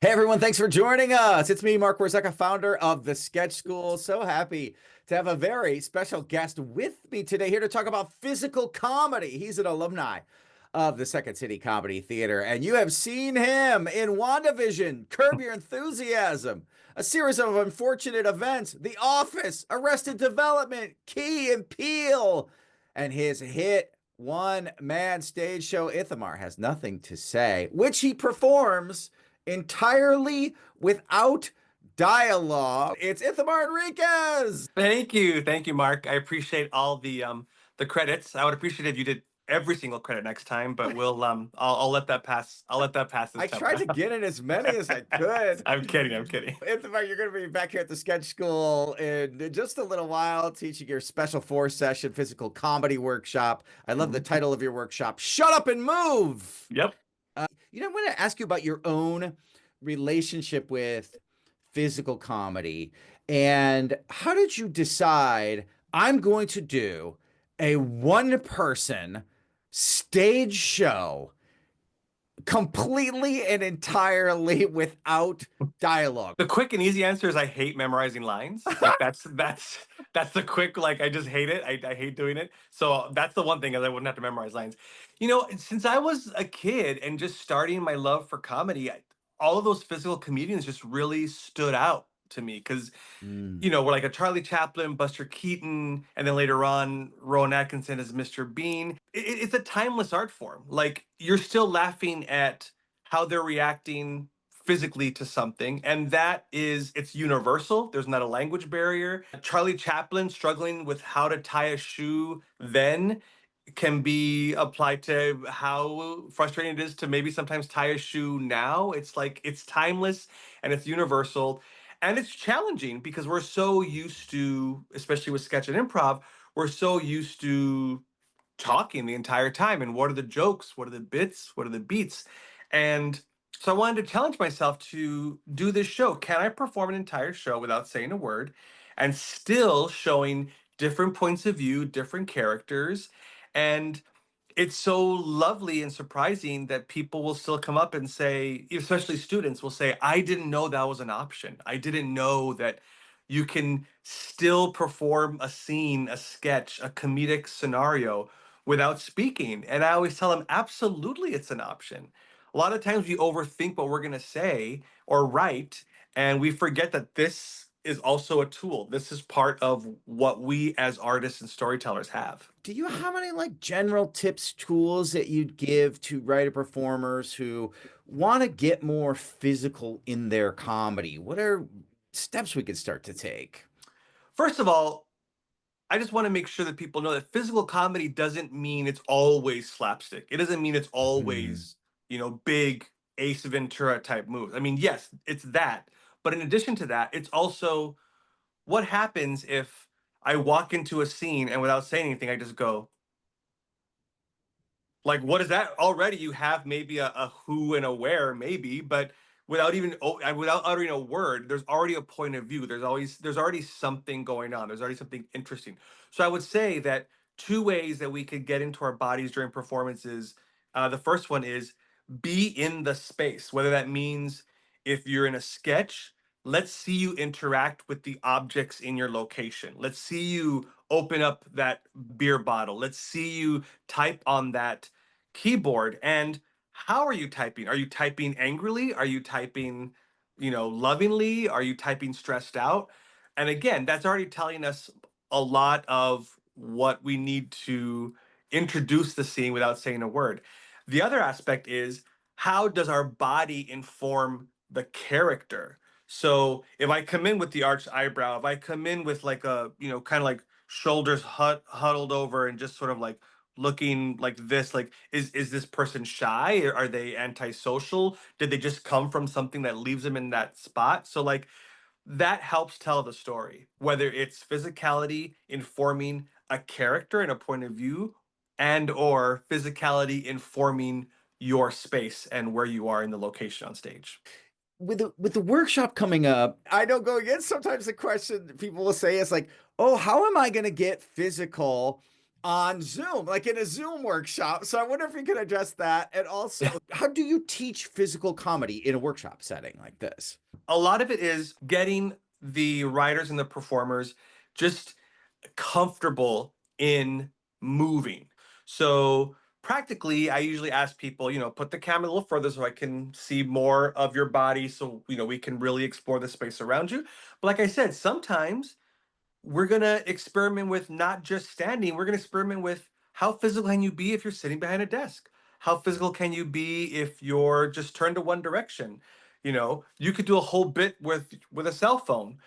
Hey everyone, thanks for joining us. It's me, Mark Warzeka, founder of the Sketch School. So happy to have a very special guest with me today here to talk about physical comedy. He's an alumni of the Second City Comedy Theater, and you have seen him in WandaVision, Curb Your Enthusiasm, a series of unfortunate events, The Office, Arrested Development, Key, and Peele, and his hit one-man stage show, Ithamar Has Nothing to Say, which he performs entirely without dialogue. It's Ithamar Enriquez. Thank you, Mark. I appreciate all the credits. I would appreciate if you did every single credit next time, but I'll let that pass. I'll let that pass this I time tried to around. get in as many as I could. I'm kidding. I'm kidding. Ithamar, you're going to be back here at the Sketch School in just a little while, teaching your special force session physical comedy workshop. I love the Mhm. title of your workshop, Shut Up and Move. Yep. I want to ask you about your own relationship with physical comedy and how did you decide I'm going to do a one person stage show completely and entirely without dialogue? The quick and easy answer is I hate memorizing lines. Like that's the quick, like I just hate it. I hate doing it. So that's the one thing, is I wouldn't have to memorize lines. Since I was a kid and just starting my love for comedy, all of those physical comedians just really stood out to me because Mm. we're like a Charlie Chaplin, Buster Keaton, and then later on, Rowan Atkinson as Mr. Bean. It's a timeless art form. Like, you're still laughing at how they're reacting physically to something, and it's universal. There's not a language barrier. Charlie Chaplin struggling with how to tie a shoe then can be applied to how frustrating it is to maybe sometimes tie a shoe now. It's like it's timeless and it's universal. And it's challenging because we're so used to, especially with sketch and improv, we're so used to talking the entire time. And what are the jokes? What are the bits? What are the beats? And so I wanted to challenge myself to do this show. Can I perform an entire show without saying a word and still showing different points of view, different characters? And it's so lovely and surprising that people will still come up and say, especially students will say, I didn't know that was an option. I didn't know that you can still perform a scene, a sketch, a comedic scenario without speaking. And I always tell them, absolutely, it's an option. A lot of times we overthink what we're going to say or write, and we forget that this is also a tool. This is part of what we as artists and storytellers have. Do you have any like general tips, tools that you'd give to writer performers who want to get more physical in their comedy? What are steps we could start to take? First of all, I just want to make sure that people know that physical comedy doesn't mean it's always slapstick. It doesn't mean it's Hmm. always, big Ace Ventura type moves. I mean, yes, it's that. But in addition to that, it's also what happens if I walk into a scene and without saying anything, I just go, like, what is that? Already you have maybe a who and a where, maybe, but without uttering a word, there's already a point of view. There's already something going on. There's already something interesting. So I would say that two ways that we could get into our bodies during performances. The first one is be in the space, whether that means if you're in a sketch, let's see you interact with the objects in your location. Let's see you open up that beer bottle. Let's see you type on that keyboard. And how are you typing? Are you typing angrily? Are you typing, lovingly? Are you typing stressed out? And again, that's already telling us a lot of what we need to introduce the scene without saying a word. The other aspect is, how does our body inform the character? So if I come in with the arched eyebrow, if I come in with like a, kind of like shoulders huddled over and just sort of like looking like this, like is this person shy? Are they antisocial? Did they just come from something that leaves them in that spot? So like that helps tell the story, whether it's physicality informing a character and a point of view, and or physicality informing your space and where you are in the location on stage. With the workshop coming up, I know going in, sometimes the question people will say is like, "Oh, how am I going to get physical on Zoom, like in a Zoom workshop. So I wonder if you could address that. And also, how do you teach physical comedy in a workshop setting like this? A lot of it is getting the writers and the performers just comfortable in moving. So practically, I usually ask people, put the camera a little further so I can see more of your body so, we can really explore the space around you. But like I said, sometimes we're going to experiment with not just standing, we're going to experiment with how physical can you be if you're sitting behind a desk? How physical can you be if you're just turned to one direction? You could do a whole bit with a cell phone.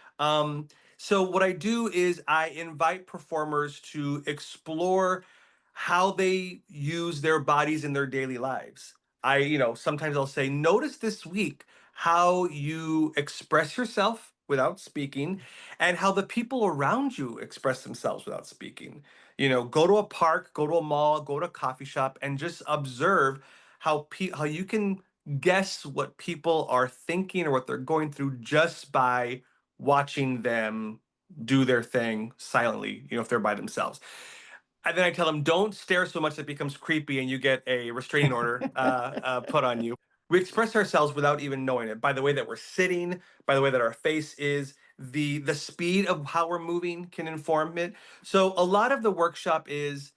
So what I do is I invite performers to explore how they use their bodies in their daily lives. Sometimes I'll say, notice this week how you express yourself without speaking and how the people around you express themselves without speaking. Go to a park, go to a mall, go to a coffee shop, and just observe how you can guess what people are thinking or what they're going through just by watching them do their thing silently, if they're by themselves. And then I tell them, don't stare so much that it becomes creepy and you get a restraining order put on you. We express ourselves without even knowing it by the way that we're sitting, by the way that our face is. The speed of how we're moving can inform it. So a lot of the workshop is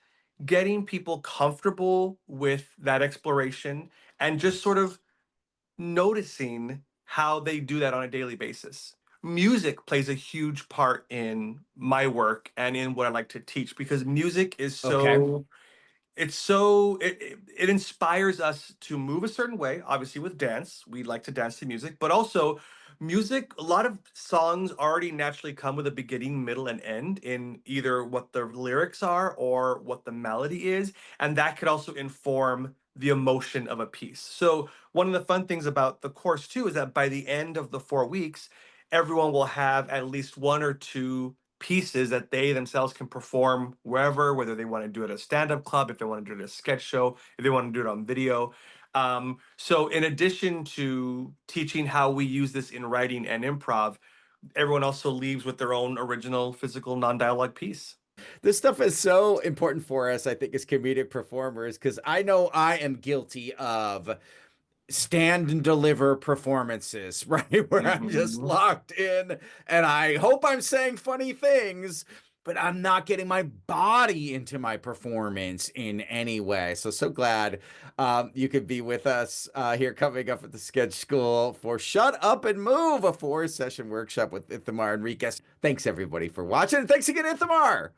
getting people comfortable with that exploration and just sort of noticing how they do that on a daily basis. Music plays a huge part in my work and in what I like to teach because music is Okay. it inspires us to move a certain way. Obviously with dance we like to dance to music, but also music, a lot of songs already naturally come with a beginning, middle, and end in either what the lyrics are or what the melody is, and that could also inform the emotion of a piece. So one of the fun things about the course too is that by the end of the 4 weeks everyone will have at least one or two pieces that they themselves can perform wherever, whether they want to do it at a stand-up club, if they want to do it at a sketch show, if they want to do it on video. So in addition to teaching how we use this in writing and improv, everyone also leaves with their own original physical non-dialogue piece. This stuff is so important for us, I think, as comedic performers, because I know I am guilty of stand and deliver performances, right? Where I'm just Mhm. locked in and I hope I'm saying funny things, but I'm not getting my body into my performance in any way. So glad you could be with us here coming up at the Sketch School for Shut Up and Move, a 4-session workshop with Ithamar Enriquez. Thanks everybody for watching. And thanks again, Ithamar.